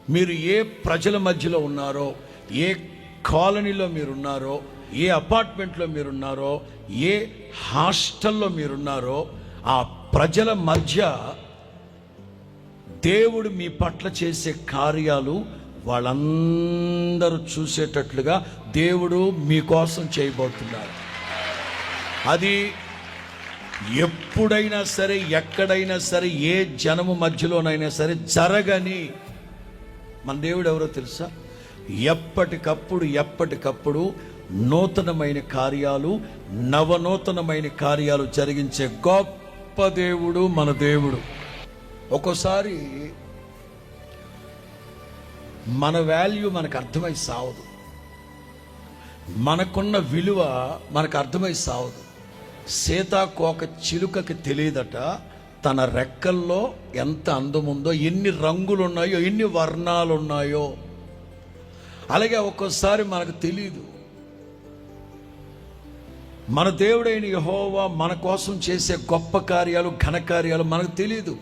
మీరు ఏ ప్రజల మధ్యలో ఉన్నారో, ఏ కాలనీలో మీరున్నారో, ఏ అపార్ట్మెంట్లో మీరున్నారో, ఏ హాస్టల్లో మీరున్నారో, ఆ ప్రజల మధ్య దేవుడు మీ పట్ల చేసే కార్యాలు వాళ్ళందరూ చూసేటట్లుగా దేవుడు మీకోసం చేయబోతున్నారు. అది ఎప్పుడైనా సరే, ఎక్కడైనా సరే, ఏ జనము మధ్యలోనైనా సరే జరగని మన దేవుడు ఎవరో తెలుసా? ఎప్పటికప్పుడు నూతనమైన కార్యాలు, నవనూతనమైన కార్యాలు జరిగించే గొప్ప దేవుడు మన దేవుడు. ఒక్కోసారి మన వాల్యూ మనకు అర్థమై సావదు, మనకున్న విలువ మనకు అర్థమై సావదు. సీతాకోక చిలుకకి తెలియదట తన రెక్కల్లో ఎంత అందం ఉందో, ఎన్ని రంగులు ఉన్నాయో, ఎన్ని వర్ణాలు ఉన్నాయో. అలాగే ఒక్కోసారి మనకు తెలియదు మన దేవుడైన యెహోవా మన కోసం చేసే గొప్ప కార్యాలు, ఘనకార్యాలు మనకు తెలియదు.